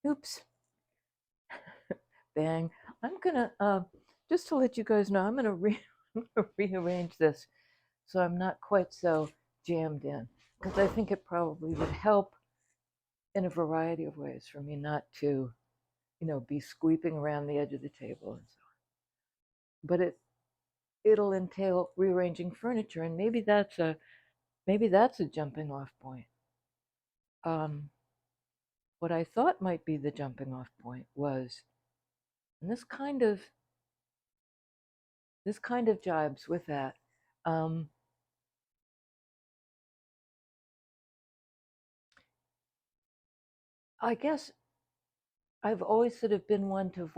Oops, bang. I'm gonna, just to let you guys know, I'm gonna, I'm gonna rearrange this so I'm not quite so jammed in, because I think it probably would help in a variety of ways for me not to, be sweeping around the edge of the table and so on. But it'll entail rearranging furniture, and maybe that's a jumping off point. Um, what I thought might be the jumping off point was, and this kind of jibes with that. Um, I guess I've always sort of been one to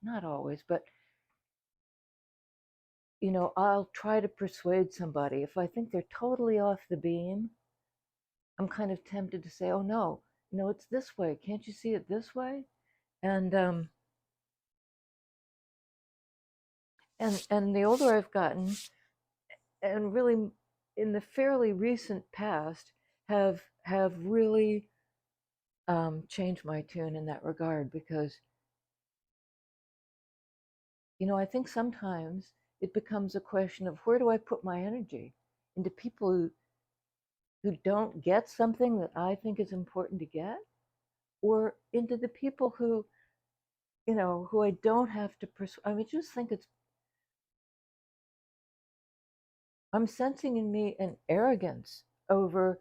not always, but I'll try to persuade somebody. If I think they're totally off the beam, I'm kind of tempted to say, "Oh no, it's this way. Can't you see it this way?" And and the older I've gotten, and really in the fairly recent past, have really changed my tune in that regard, because I think sometimes it becomes a question of, where do I put my energy? Into people who don't get something that I think is important to get, or into the people who I don't have to persuade. I just think I'm sensing in me an arrogance over,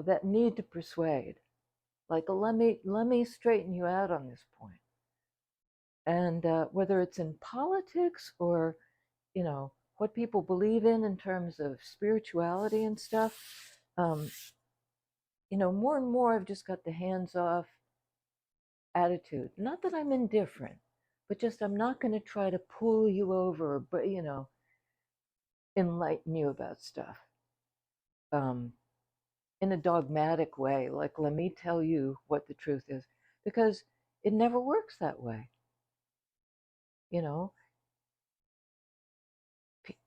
that need to persuade. Like, let me straighten you out on this point. And whether it's in politics, or what people believe in terms of spirituality and stuff, um, more and more I've just got the hands off attitude. Not that I'm indifferent, but just I'm not going to try to pull you over, but enlighten you about stuff, um, in a dogmatic way. Like, let me tell you what the truth is, because it never works that way. You know,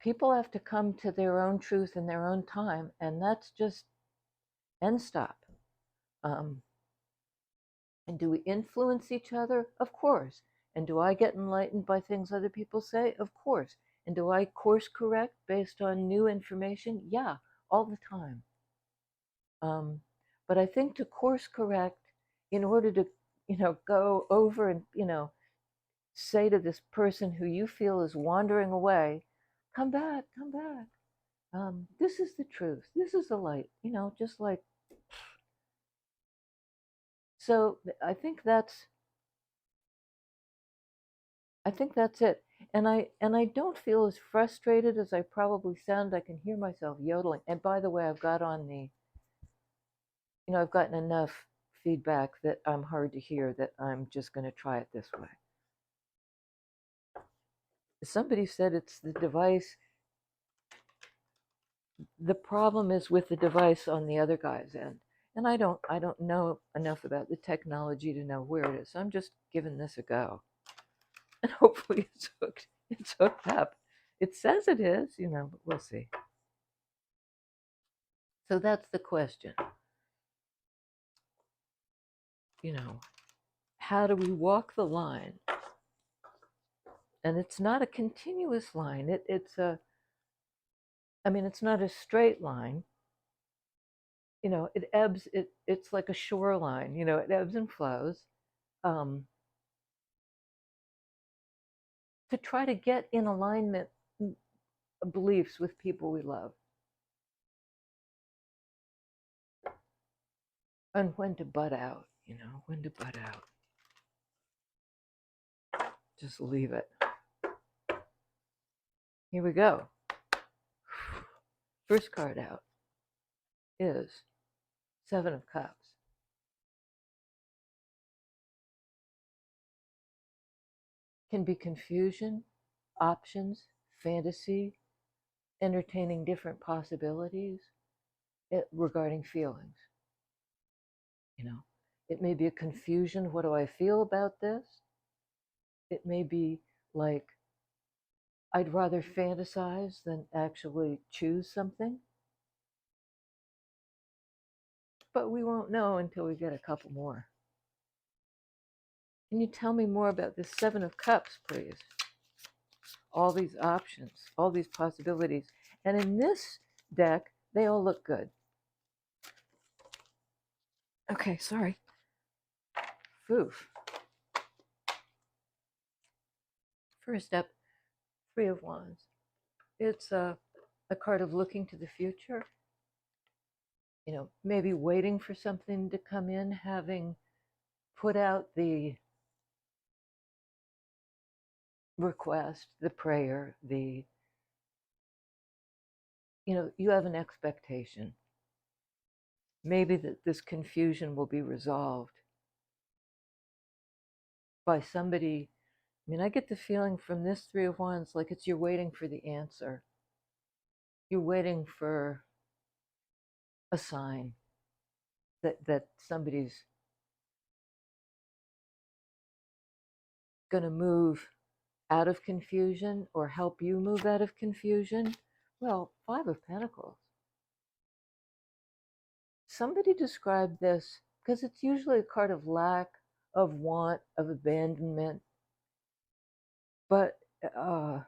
people have to come to their own truth in their own time, and that's just end stop. Um, and do we influence each other? Of course. And do I get enlightened by things other people say? Of course. And do I course correct based on new information? Yeah, all the time. Um, but I think to course correct, in order to, go over and, say to this person who you feel is wandering away, come back, come back. This is the truth. This is the light, just like. So I think that's it. And I don't feel as frustrated as I probably sound. I can hear myself yodeling. And by the way, I've gotten enough feedback that I'm hard to hear, that I'm just going to try it this way. Somebody said it's the device. The problem is with the device on the other guy's end. And I don't know enough about the technology to know where it is. So I'm just giving this a go. And hopefully it's hooked. It's hooked up. It says it is, but we'll see. So that's the question. You know, how do we walk the line? And it's not a continuous line. It's not a straight line. It ebbs. It's like a shoreline. It ebbs and flows. Um, to try to get in alignment, beliefs with people we love, and when to butt out. When to butt out. Just leave it. Here we go. First card out is Seven of Cups. Can be confusion, options, fantasy, entertaining different possibilities regarding feelings. It may be a confusion. What do I feel about this? It may be like, I'd rather fantasize than actually choose something. but we won't know until we get a couple more. Can you tell me more about this Seven of Cups, please? All these options, all these possibilities. And in this deck, they all look good. Okay, sorry. Foof. First up, Three of Wands. It's a card of looking to the future. You know, maybe waiting for something to come in, having put out the request, the prayer, you have an expectation. Maybe that this confusion will be resolved by somebody. I mean, I get the feeling from this Three of Wands like it's you're waiting for the answer. You're waiting for a sign that somebody's going to move out of confusion or help you move out of confusion. Well, Five of Pentacles. Somebody described this because it's usually a card of lack, of want, of abandonment. But I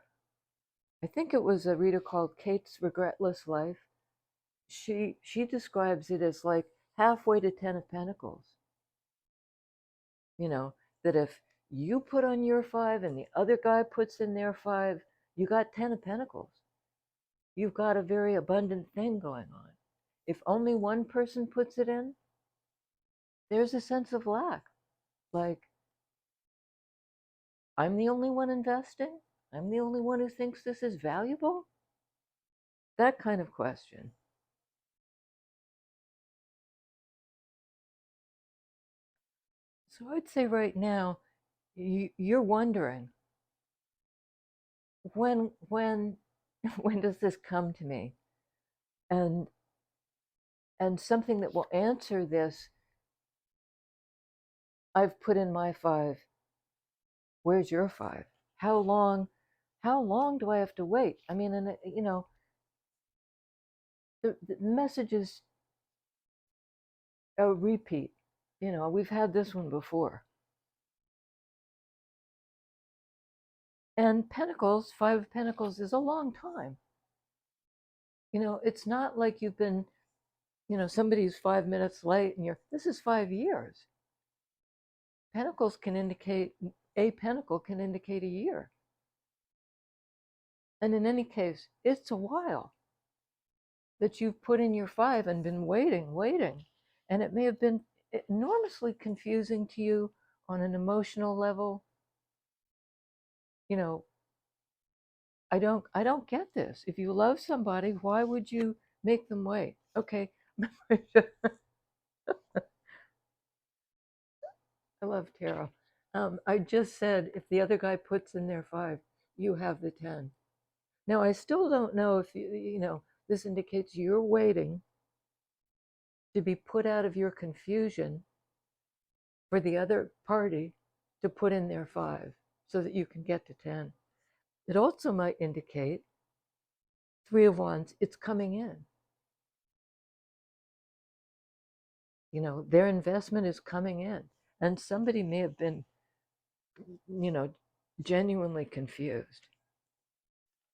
think it was a reader called Kate's Regretless Life. She describes it as like halfway to Ten of Pentacles. You know, that if you put on your five and the other guy puts in their five, you got Ten of Pentacles. You've got a very abundant thing going on. If only one person puts it in, there's a sense of lack. Like, I'm the only one investing? I'm the only one who thinks this is valuable? That kind of question. So I'd say right now, you're wondering, when when does this come to me? And something that will answer this, I've put in my five. Where's your five? How long do I have to wait? I mean, and the message is a repeat. We've had this one before. And Pentacles, Five of Pentacles is a long time. It's not like you've been, somebody's 5 minutes late and this is 5 years. Pentacles can indicate, a pentacle can indicate a year. And in any case, it's a while that you've put in your five and been waiting. And it may have been enormously confusing to you on an emotional level. I don't get this. If you love somebody, why would you make them wait? Okay. I love tarot. I just said if the other guy puts in their five, you have the 10. Now, I still don't know if this indicates you're waiting to be put out of your confusion for the other party to put in their five so that you can get to 10. It also might indicate Three of Wands, it's coming in. Their investment is coming in. And somebody may have been, genuinely confused.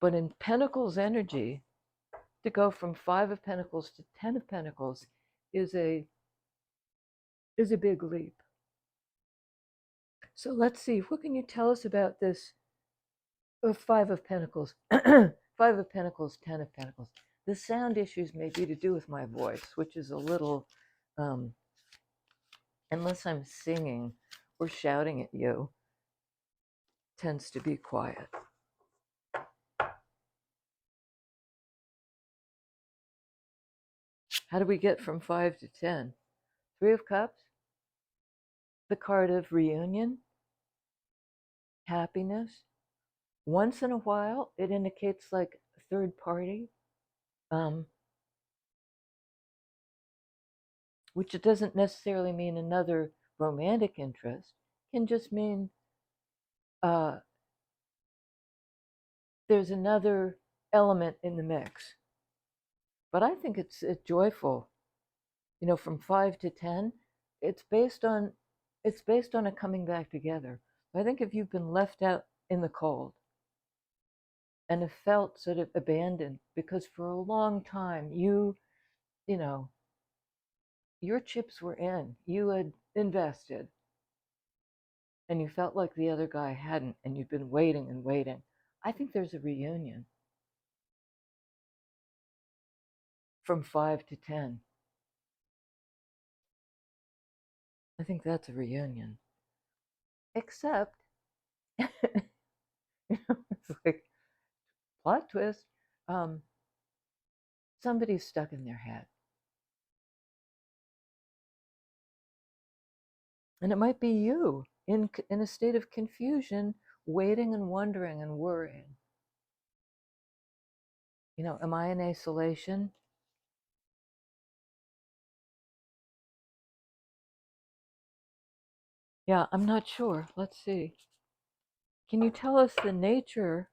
But in Pentacles energy, to go from Five of Pentacles to 10 of Pentacles is a big leap. So let's see, what can you tell us about this Five of Pentacles? Five of Pentacles, 10 of Pentacles. The sound issues may be to do with my voice, which is a little, unless I'm singing or shouting at you, tends to be quiet. How do we get from 5 to 10? Three of Cups, the card of reunion, happiness. Once in a while, it indicates like a third party, which it doesn't necessarily mean another romantic interest. It can just mean there's another element in the mix. But I think it's joyful. from 5 to 10, it's based on a coming back together. I think if you've been left out in the cold and have felt sort of abandoned because for a long time you know your chips were in, you had invested, and you felt like the other guy hadn't, and you'd been waiting and waiting, I think there's a reunion from 5 to 10. I think that's a reunion. Except, it's like plot twist. Um, Somebody's stuck in their head, and it might be you in a state of confusion, waiting and wondering and worrying. Am I in isolation? Yeah, I'm not sure. Let's see. Can you tell us the nature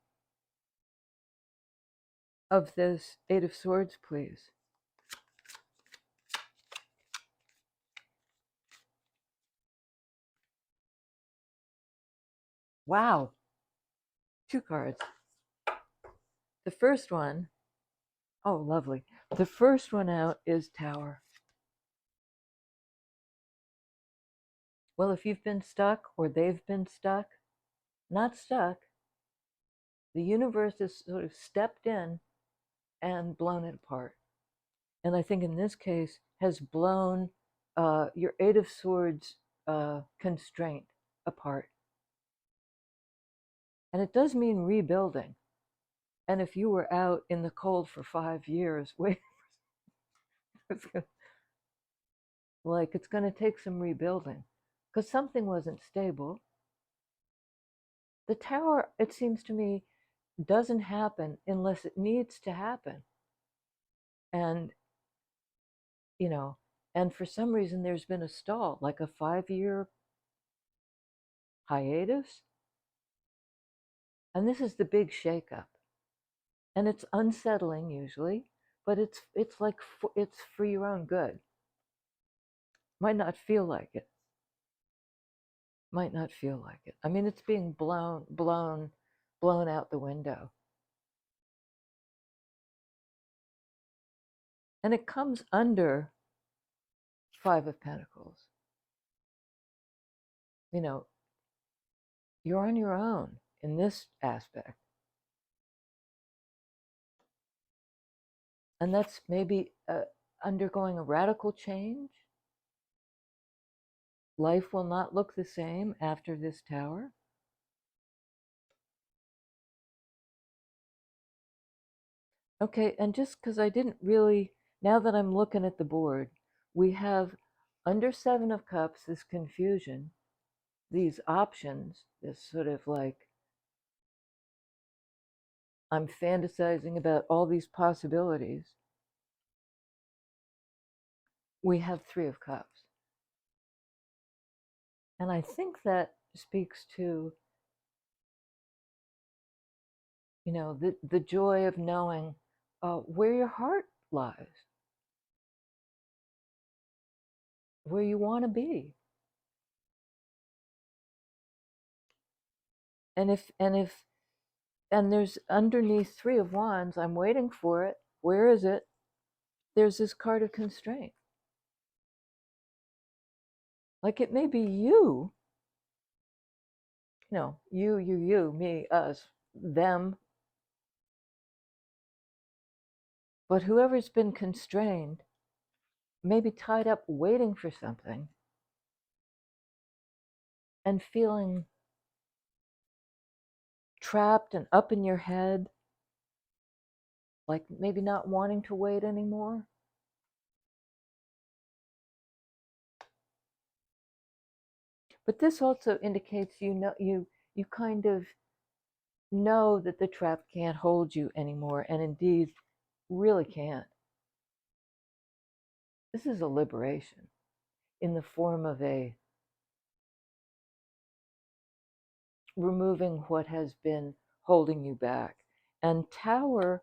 of this Eight of Swords, please? Wow, 2 cards. The first one, oh, lovely. The first one out is Tower. Well, if you've been stuck or they've been stuck, not stuck, the universe has sort of stepped in and blown it apart. And I think in this case has blown your Eight of Swords constraint apart. And it does mean rebuilding. And if you were out in the cold for 5 years, it's going to take some rebuilding because something wasn't stable. The Tower, it seems to me, doesn't happen unless it needs to happen. And, and for some reason there's been a stall, like a 5-year hiatus. And this is the big shakeup. And it's unsettling usually, but it's like it's for your own good. Might not feel like it. Might not feel like it. I mean, it's being blown out the window. And it comes under 5 of Pentacles. You're on your own in this aspect. And that's maybe undergoing a radical change. Life will not look the same after this Tower. Okay, and just because I didn't really, now that I'm looking at the board, we have under 7 of Cups, this confusion, these options, this sort of like, I'm fantasizing about all these possibilities. We have 3 of Cups. And I think that speaks to, the joy of knowing where your heart lies, where you want to be. And there's underneath 3 of Wands, I'm waiting for it. Where is it? There's this card of constraint. Like it may be you, you, me, us, them. But whoever's been constrained, maybe tied up waiting for something and feeling trapped and up in your head, like maybe not wanting to wait anymore. But this also indicates you kind of know that the trap can't hold you anymore, and indeed really can't. This is a liberation in the form of a removing what has been holding you back. And Tower,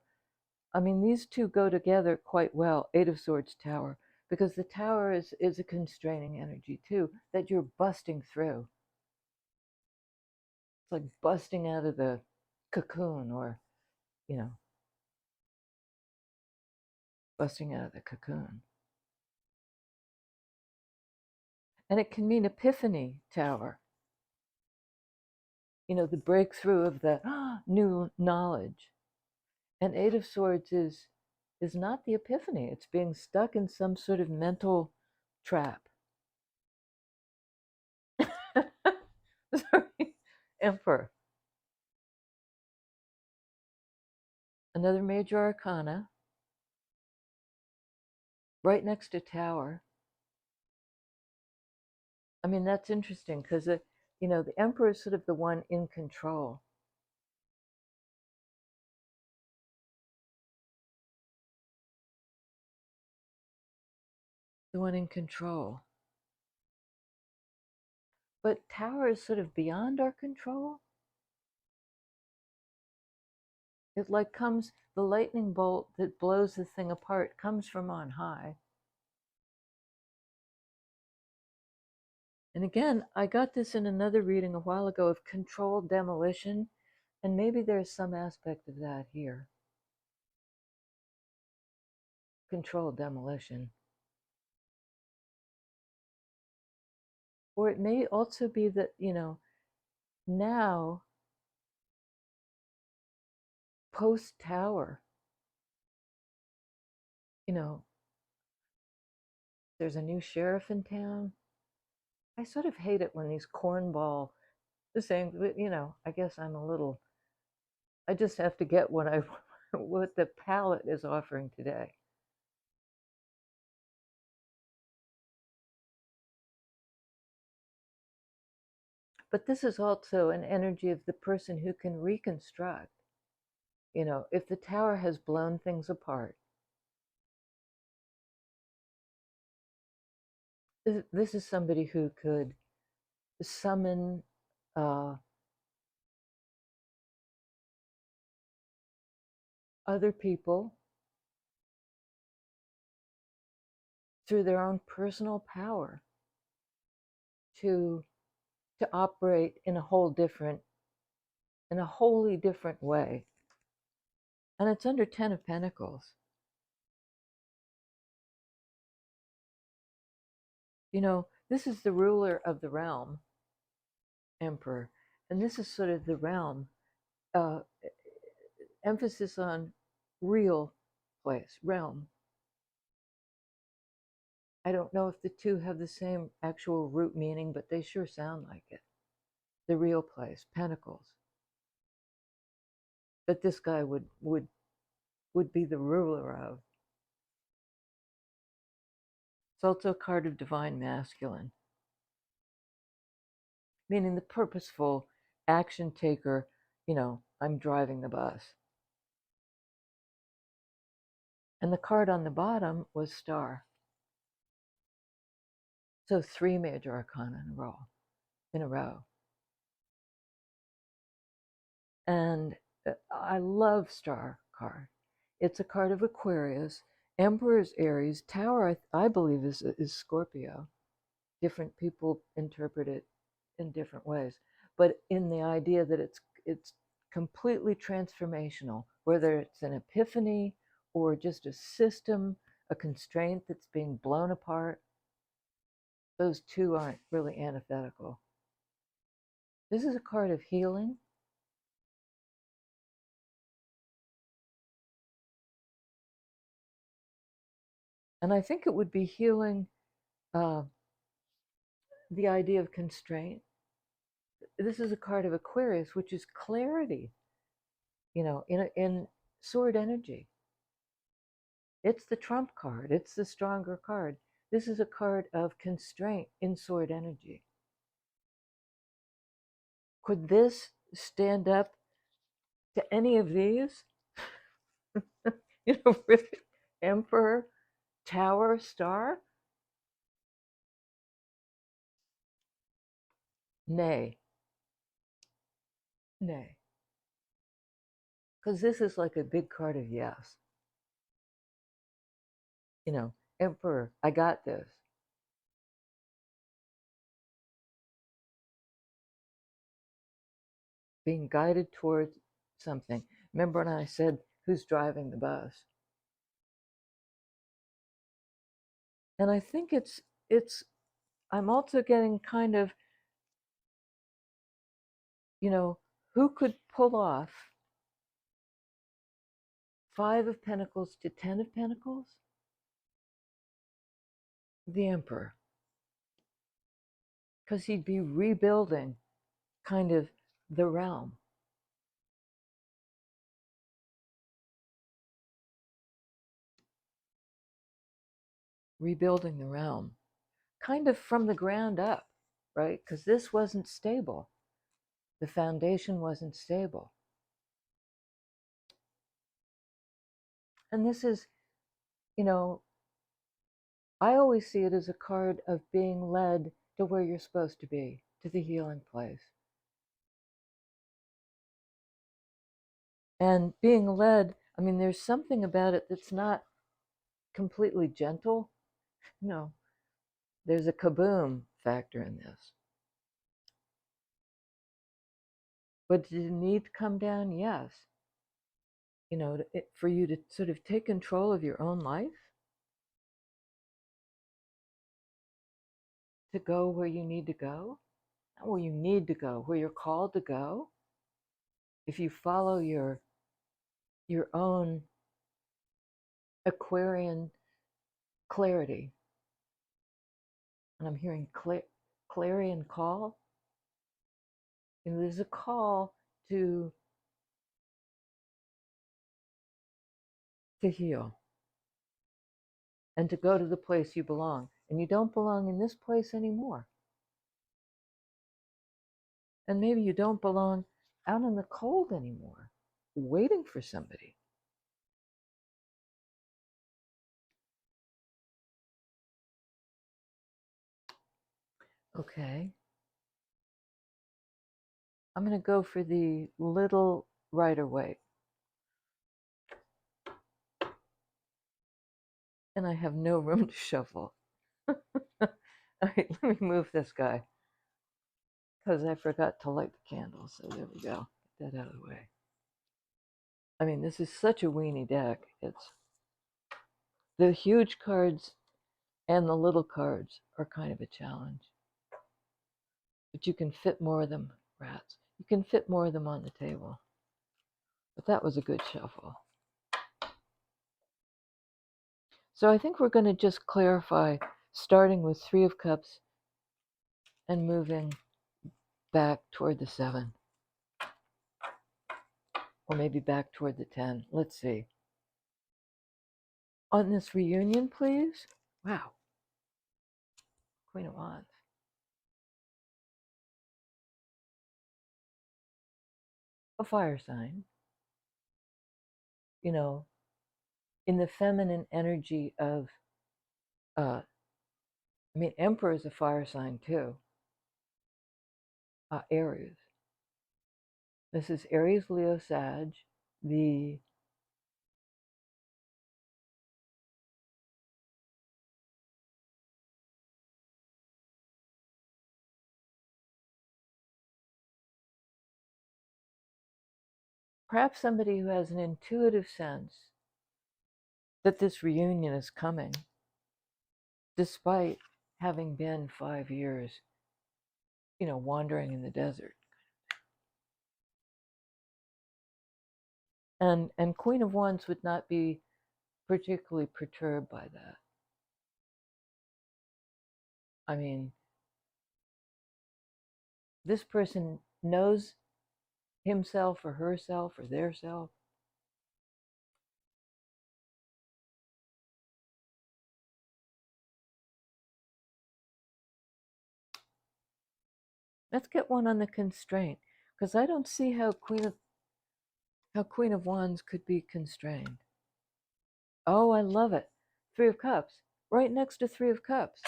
I mean, these two go together quite well. 8 of Swords, Tower. because the tower is a constraining energy too that you're busting through. It's like busting out of the cocoon, or, you know, busting out of the cocoon. And it can mean epiphany tower, the breakthrough of the new knowledge. And Eight of Swords is not the epiphany. It's being stuck in some sort of mental trap. Sorry. Emperor. Another major arcana, right next to Tower. I mean, that's interesting because the Emperor is sort of the one in control. The one in control. But Tower is sort of beyond our control. It like comes, the lightning bolt that blows the thing apart comes from on high. And again, I got this in another reading a while ago of controlled demolition, and maybe there's some aspect of that here. Controlled demolition. Or it may also be that, now, post Tower, there's a new sheriff in town. I sort of hate it when these cornball things, I guess I just have to get what the palette is offering today. But this is also an energy of the person who can reconstruct. If the tower has blown things apart, this is somebody who could summon other people through their own personal power to operate in a wholly different way. And it's under 10 of Pentacles. This is the ruler of the realm, Emperor, and this is sort of the realm, emphasis on real place, realm. I don't know if the two have the same actual root meaning, but they sure sound like it. The real place, Pentacles. That this guy would be the ruler of. It's also a card of divine masculine, meaning the purposeful action taker. I'm driving the bus. And the card on the bottom was Star. So 3 major arcana in a row. And I love Star card. It's a card of Aquarius. Emperor is Aries. Tower, I believe, is Scorpio. Different people interpret it in different ways, but in the idea that it's completely transformational, whether it's an epiphany or just a system, a constraint that's being blown apart. Those two aren't really antithetical. This is a card of healing. And I think it would be healing the idea of constraint. This is a card of Aquarius, which is clarity, in sword energy. It's the trump card. It's the stronger card. This is a card of constraint in sword energy. Could this stand up to any of these? Emperor, Tower, Star? Nay. Nay. Because this is like a big card of yes. Emperor, I got this. Being guided towards something. Remember when I said, who's driving the bus? And I think I'm also getting kind of, who could pull off 5 of Pentacles to 10 of Pentacles? The Emperor. Because he'd be rebuilding kind of the realm. Rebuilding the realm. Kind of from the ground up, right? Because this wasn't stable. The foundation wasn't stable. And this is, I always see it as a card of being led to where you're supposed to be, to the healing place. And being led, I mean, there's something about it that's not completely gentle. No, there's a kaboom factor in this. But does it need to come down? Yes. For you to sort of take control of your own life, to go where you need to go, not where you need to go, where you're called to go. If you follow your own Aquarian clarity, and I'm hearing clarion call, there's a call to heal and to go to the place you belong. And you don't belong in this place anymore. And maybe you don't belong out in the cold anymore, waiting for somebody. Okay. I'm going to go for the little Rider-Waite. And I have no room to shuffle. All right, let me move this guy because I forgot to light the candle. So there we go. Get that out of the way. I mean, this is such a weenie deck. It's the huge cards and the little cards are kind of a challenge. But you can fit more of them, rats. You can fit more of them on the table. But that was a good shuffle. So I think we're going to just clarify, starting with 3 of Cups and moving back toward the 7. Or maybe back toward the 10. Let's see. On this reunion, please. Wow. Queen of Wands. A fire sign. In the feminine energy of, Emperor is a fire sign too. Aries. This is Aries, Leo, Sag. Perhaps somebody who has an intuitive sense that this reunion is coming, despite having been 5 years, wandering in the desert. And Queen of Wands would not be particularly perturbed by that. I mean, this person knows himself or herself or their self. Let's get one on the constraint, because I don't see how Queen of Wands could be constrained. Oh, I love it. 3 of Cups, right next to 3 of Cups.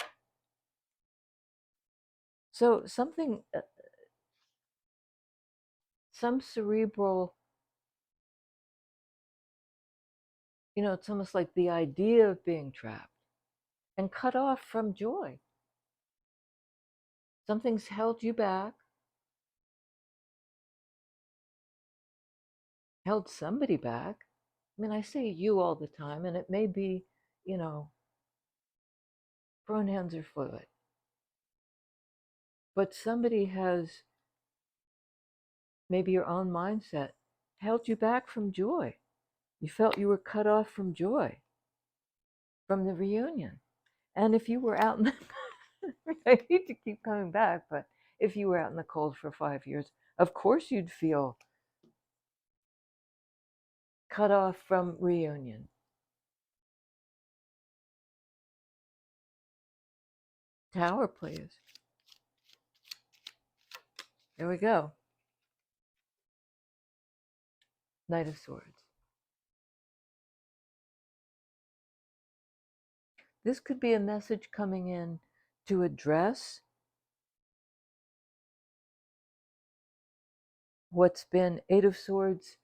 So something, some cerebral, it's almost like the idea of being trapped. and cut off from joy. Something's held you back, held somebody back. I mean, I say you all the time, and it may be, you know, pronouns are fluid. But somebody has, maybe your own mindset, held you back from joy. You felt you were cut off from joy, from the reunion. And if you were out in the, I hate to keep coming back, but if you were out in the cold for 5 years, of course you'd feel cut off from reunion. Tower, please. There we go. Knight of Swords. This could be a message coming in to address what's been Eight of Swords,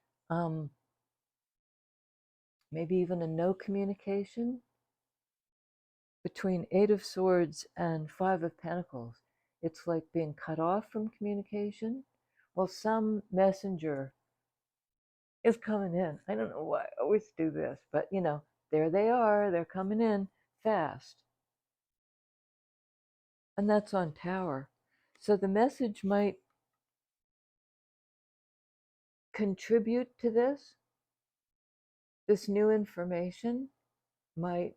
maybe even a no communication between Eight of Swords and Five of Pentacles. It's like being cut off from communication. Well, some messenger is coming in. I don't know why I always do this, but you know, there they are. They're coming in fast. And that's on Tower. So the message might contribute to this. This new information might,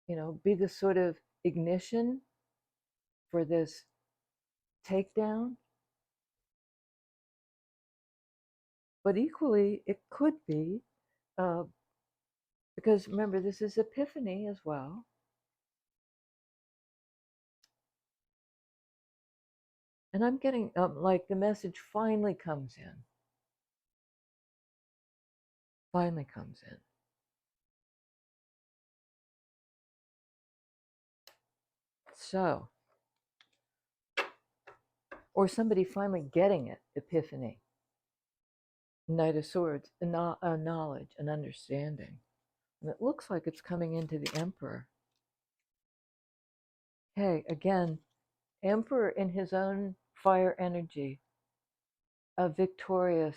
you know, be the sort of ignition for this takedown. But equally, it could be, because remember, this is Epiphany as well. And I'm getting like the message finally comes in. Finally comes in. So, or somebody finally getting it, Epiphany. Knight of Swords, a knowledge, an understanding. And it looks like it's coming into the Emperor. Hey, again, Emperor in his own fire energy, a victorious.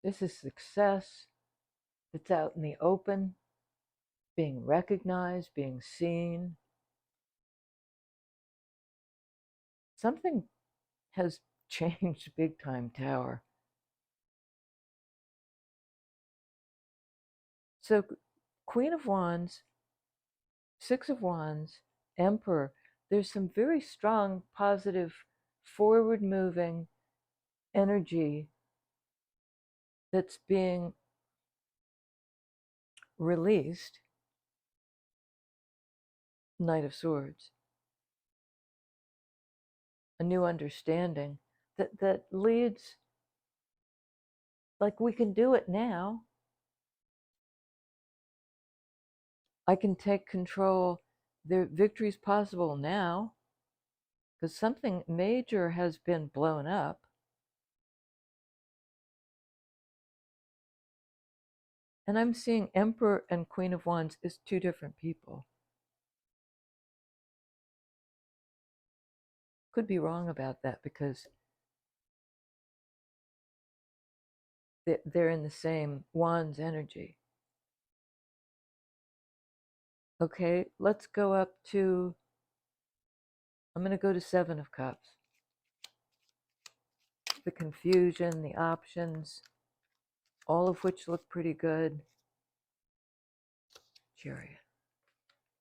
This is success. It's out in the open, being recognized, being seen. Something has changed big time, Tower. So Queen of Wands, Six of Wands, Emperor, there's some very strong, positive, forward moving energy that's being released. Knight of Swords. A new understanding that leads, like, we can do it now. I can take control. The victory's possible now because something major has been blown up. And I'm seeing Emperor and Queen of Wands as two different people. Could be wrong about that because they're in the same Wands energy. Okay, let's go up to, I'm going to go to Seven of Cups. The confusion, the options, all of which look pretty good. Chariot,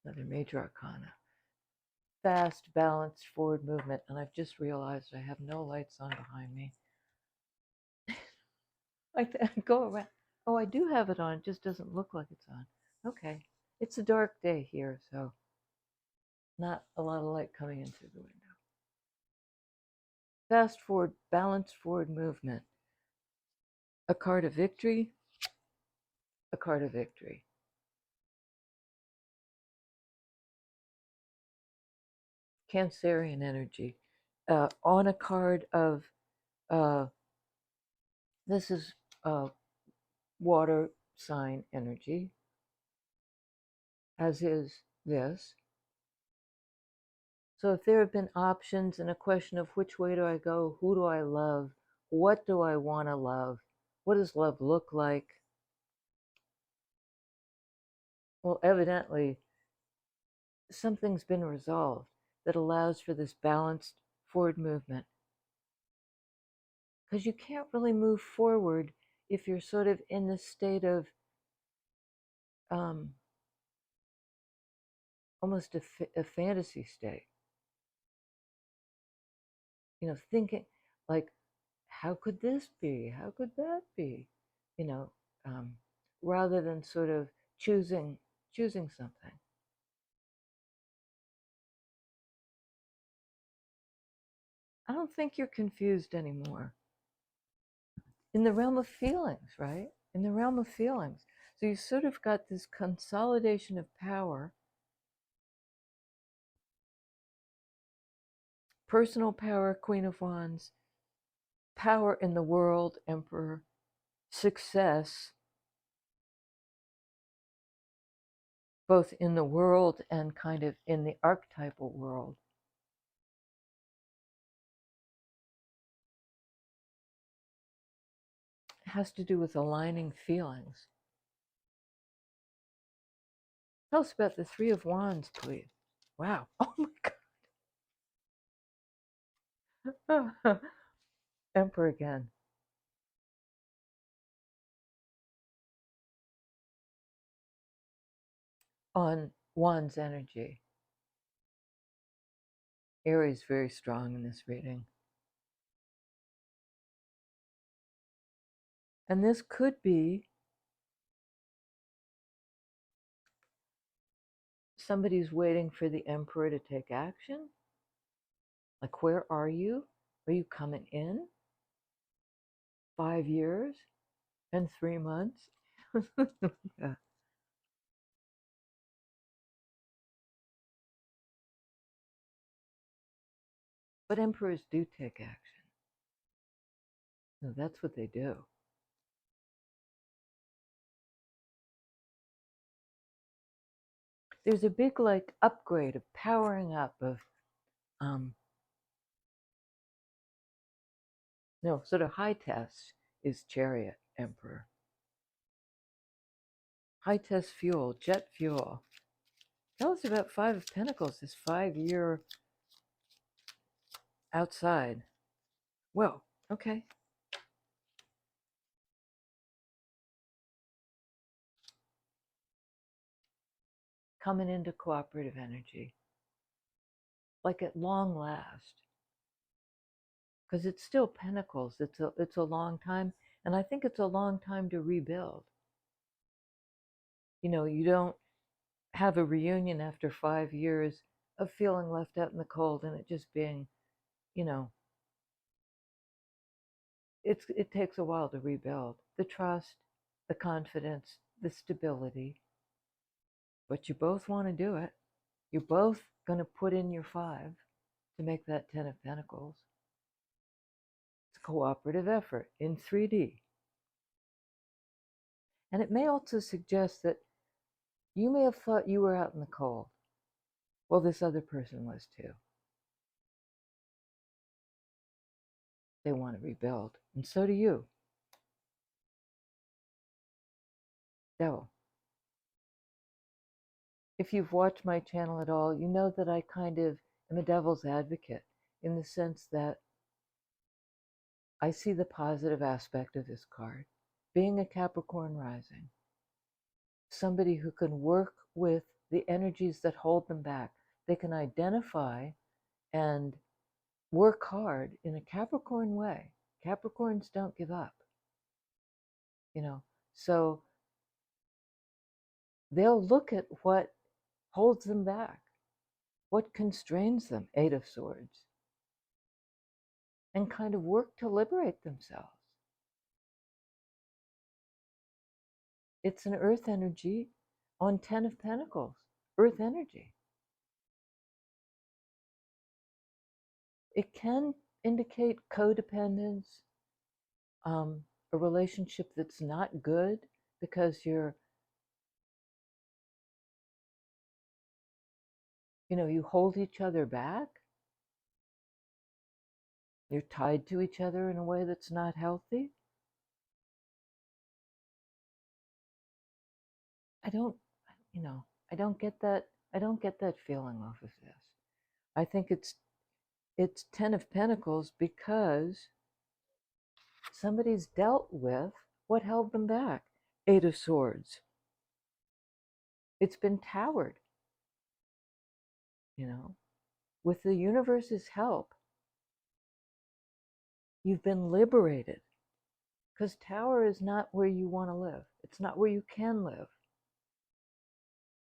another major arcana. Fast, balanced, forward movement. And I've just realized I have no lights on behind me. I go around. Oh, I do have it on. It just doesn't look like it's on. Okay. It's a dark day here, so not a lot of light coming in through the window. Fast forward, balanced forward movement. A card of victory. A card of victory. Cancerian energy. On a card of, this is water, sign energy, as is this. So if there have been options and a question of which way do I go, who do I love, what do I want to love, what does love look like? Well, evidently, something's been resolved that allows for this balanced forward movement. Because you can't really move forward if you're sort of in this state of um, almost a fantasy state. Thinking like, how could this be? How could that be? You know, um, rather than sort of choosing something. I don't think you're confused anymore. In the realm of feelings, right? In the realm of feelings. So you sort of got this consolidation of power, personal power, Queen of Wands, power in the world, Emperor, success, both in the world and kind of in the archetypal world. It has to do with aligning feelings. Tell us about the Three of Wands, please. Wow. Oh my God. Emperor again. On Wands energy. Aries very strong in this reading. And this could be somebody's waiting for the Emperor to take action. Like, where are you? Are you coming in? 5 years and 3 months? Yeah. But emperors do take action. No, that's what they do. There's a big like upgrade of powering up of no, sort of high test is Chariot Emperor. High test fuel, jet fuel. Tell us about Five of Pentacles, this 5-year outside. Well, okay. Coming into cooperative energy. Like at long last. Because it's still Pentacles. It's a long time. And I think it's a long time to rebuild. You don't have a reunion after 5 years of feeling left out in the cold and it just being, you know, it takes a while to rebuild the trust, the confidence, the stability. But you both want to do it. You're both going to put in your 5 to make that 10 of Pentacles. It's a cooperative effort in 3D. And it may also suggest that you may have thought you were out in the cold. Well, this other person was too. They want to rebuild, and so do you. Devil. If you've watched my channel at all, you know that I kind of am a devil's advocate in the sense that I see the positive aspect of this card. Being a Capricorn rising, somebody who can work with the energies that hold them back. They can identify and work hard in a Capricorn way. Capricorns don't give up, So they'll look at what holds them back, what constrains them, 8 of Swords, and kind of work to liberate themselves. It's an earth energy on 10 of Pentacles, earth energy. It can indicate codependence, a relationship that's not good, because you hold each other back. You're tied to each other in a way that's not healthy. I don't, I don't get that. I don't get that feeling off of this. I think it's Ten of Pentacles because somebody's dealt with what held them back. Eight of Swords. It's been towered, with the universe's help. You've been liberated, because tower is not where you want to live. It's not where you can live.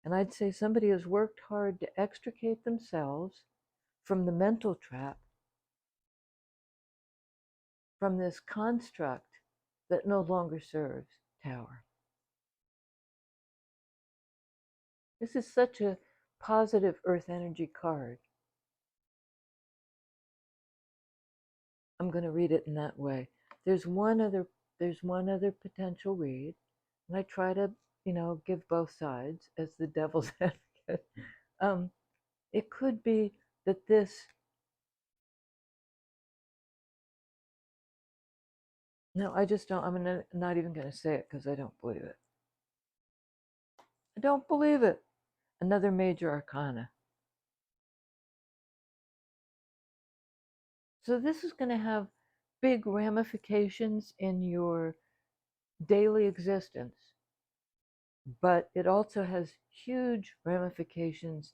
And I'd say somebody has worked hard to extricate themselves from the mental trap, from this construct that no longer serves. Tower. This is such a positive earth energy card. I'm going to read it in that way. There's one other potential read, and I try to, give both sides as the devil's advocate. It could be that this no, I just don't. not even going to say it because I don't believe it. I don't believe it. Another major arcana. So this is going to have big ramifications in your daily existence, but it also has huge ramifications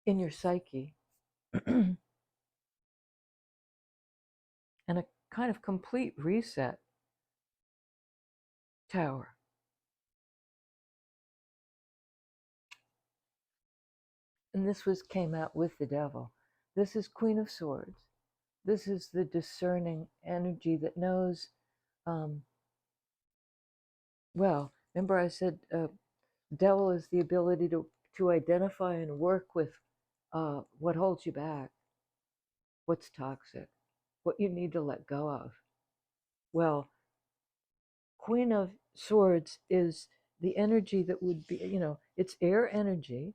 in your psyche and a kind of complete reset. Tower. And this came out with the devil. This is Queen of Swords. This is the discerning energy that knows. Well, remember I said devil is the ability to identify and work with what holds you back, what's toxic, what you need to let go of. Well, Queen of Swords is the energy that would be, it's air energy,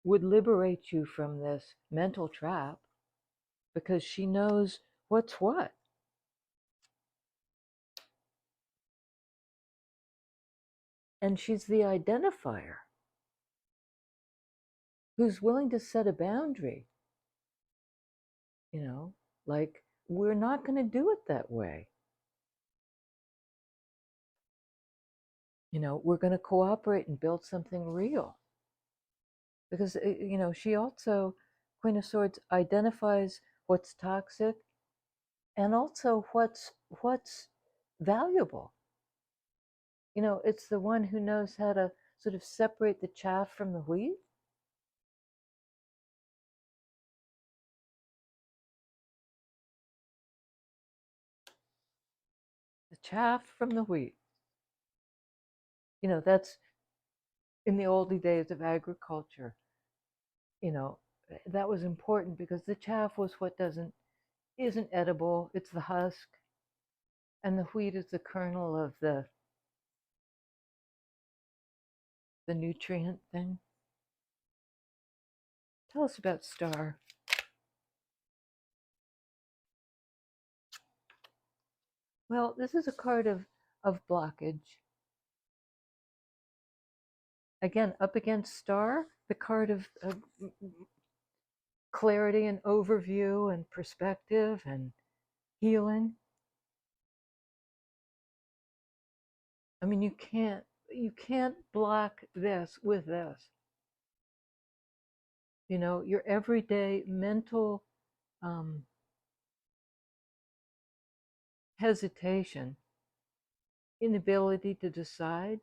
would liberate you from this mental trap because she knows what's what. And she's the identifier who's willing to set a boundary. Like, we're not going to do it that way. We're going to cooperate and build something real. Because, she also, Queen of Swords, identifies what's toxic and also what's valuable. It's the one who knows how to sort of separate the chaff from the wheat. The chaff from the wheat. That's in the oldie days of agriculture. That was important because the chaff was what isn't edible. It's the husk, and the wheat is the kernel of the nutrient thing. Tell us about Star. Well, this is a card of blockage. Again, up against Star, the card of clarity and overview and perspective and healing. I mean, you can't block this with this. Your everyday mental hesitation, inability to decide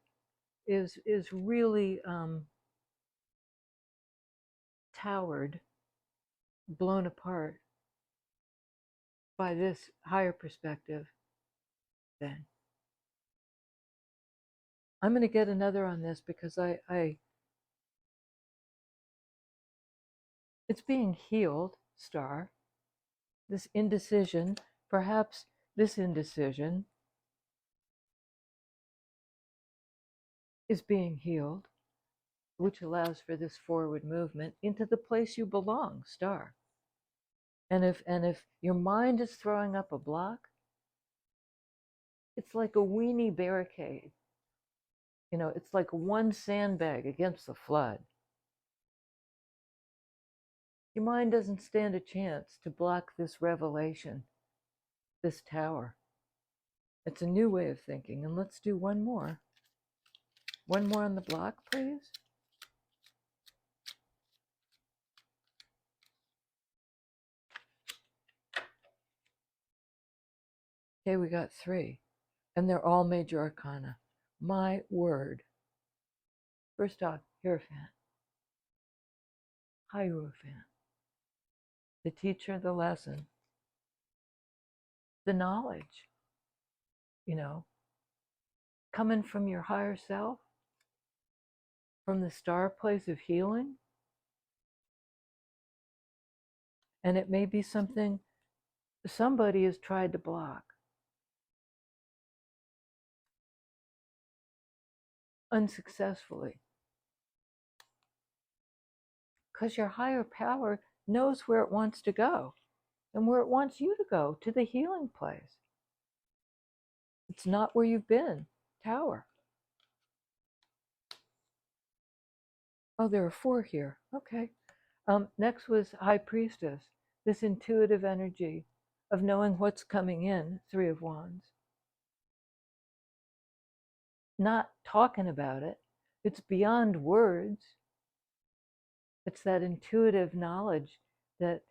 is really towered, blown apart by this higher perspective. Then I'm going to get another on this because it's being healed, Star. This indecision, perhaps this indecision is being healed, which allows for this forward movement into the place you belong, star. And if your mind is throwing up a block, it's like a weenie barricade. It's like one sandbag against the flood. Your mind doesn't stand a chance to block this revelation, this tower. It's a new way of thinking. And let's do one more. One more on the block, please. Okay, we got 3. And they're all major arcana. My word. First off, Hierophant. Hierophant. The teacher, the lesson, the knowledge, coming from your higher self, from the star place of healing. And it may be something somebody has tried to block unsuccessfully. Because your higher power knows where it wants to go and where it wants you to go, to the healing place. It's not where you've been. Tower. Oh, there are 4 here. Okay. Next was High Priestess, this intuitive energy of knowing what's coming in, 3 of Wands. Not talking about it. It's beyond words. It's that intuitive knowledge that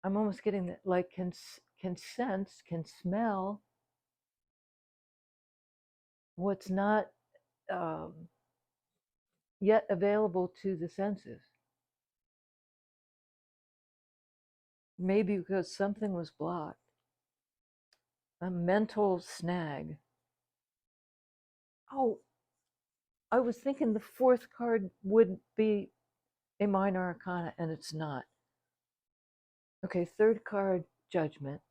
I'm almost getting that, like, can sense, can smell what's not yet available to the senses. Maybe because something was blocked, a mental snag. Oh, I was thinking the 4th card would be a minor arcana, and it's not. Okay, 3rd card, Judgment,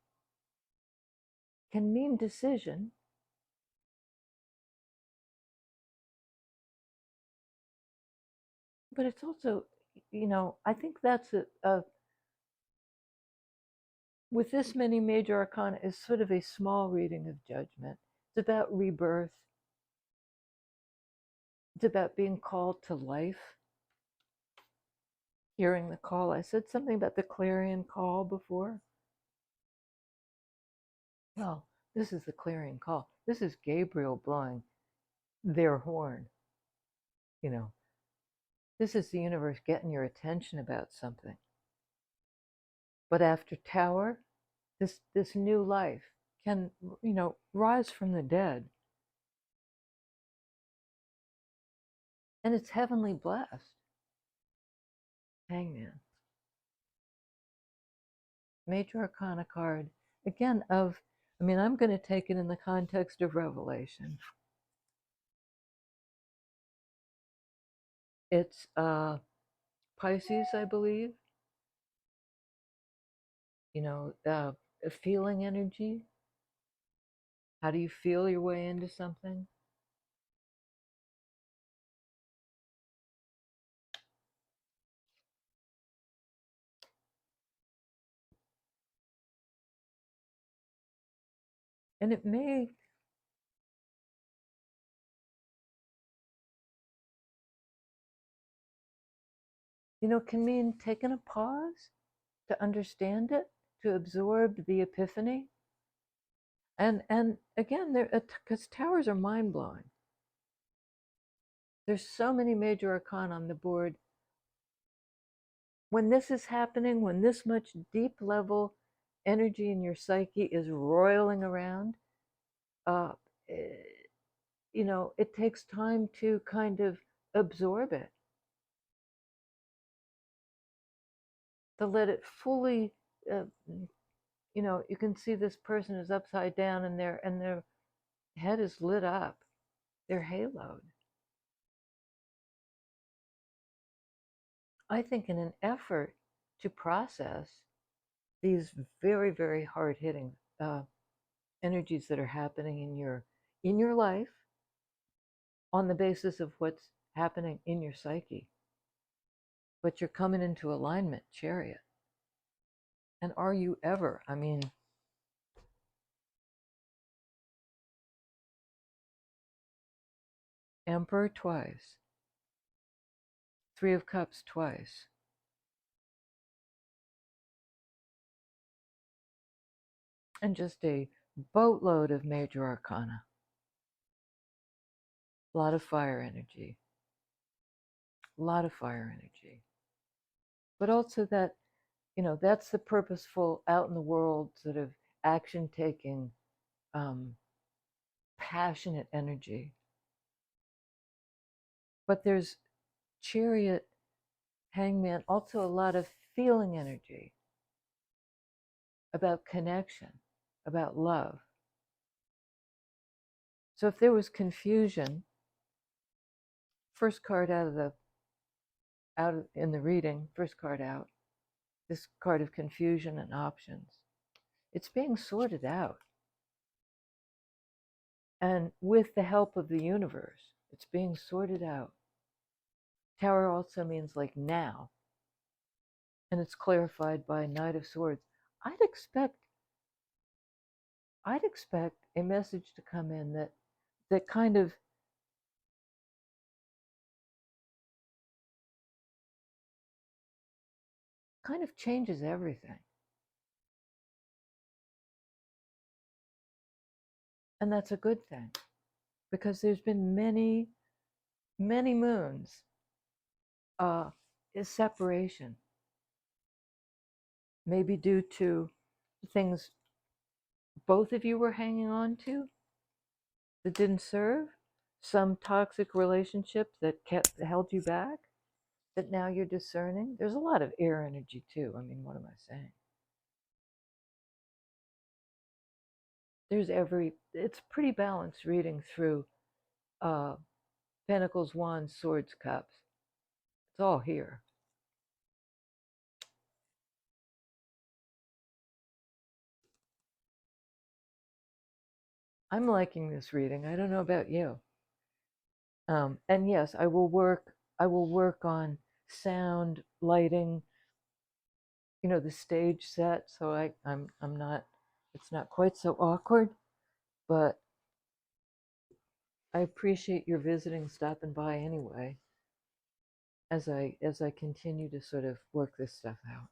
can mean decision. But it's also, I think that's with this many major arcana, is sort of a small reading of Judgment. It's about rebirth. It's about being called to life. Hearing the call. I said something about the clarion call before. Well, this is the clarion call. This is Gabriel blowing their horn. This is the universe getting your attention about something. But after Tower, this new life can, rise from the dead. And it's heavenly blessed. Hangman. Major Arcana card. Again, I'm going to take it in the context of Revelation. It's Pisces, I believe. A feeling energy. How do you feel your way into something? And it may, can mean taking a pause to understand it, to absorb the epiphany. And again, because towers are mind-blowing. There's so many major arcana on the board. When this is happening, when this much deep level energy in your psyche is roiling around, uh, it takes time to kind of absorb it, to let it fully, you can see this person is upside down and their head is lit up, they're haloed. I think in an effort to process these very, very hard-hitting energies that are happening in your life, on the basis of what's happening in your psyche. But you're coming into alignment, Chariot. And are you ever? I mean, Emperor twice, Three of Cups twice. And just a boatload of major arcana. A lot of fire energy. A lot of fire energy. But also that, you know, that's the purposeful, out in the world, sort of action taking, passionate energy. But there's Chariot, Hangman, also a lot of feeling energy about connection, about love. So if there was confusion, first card in the reading, first card out, this card of confusion and options. It's being sorted out. And with the help of the universe, it's being sorted out. Tower also means like now. And it's clarified by Knight of Swords. I'd expect a message to come in that kind of changes everything. And that's a good thing, because there's been many, many moons is separation. Maybe due to things both of you were hanging on to that didn't serve, some toxic relationship that held you back, that now you're discerning. There's a lot of air energy too. I mean, what am I saying? It's pretty balanced reading through Pentacles, Wands, Swords, Cups. It's all here. I'm liking this reading. I don't know about you. And yes, I will work on sound, lighting, the stage set, so I'm not, it's not quite so awkward, but I appreciate your visiting, stopping by anyway, as I continue to sort of work this stuff out.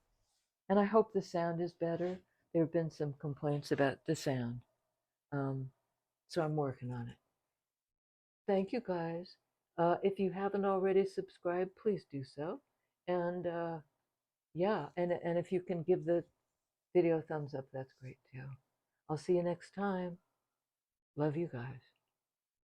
And I hope the sound is better. There have been some complaints about the sound. So I'm working on it. Thank you guys. If you haven't already subscribed, please do so. And yeah, and if you can give the video a thumbs up, that's great too. I'll see you next time. Love you guys.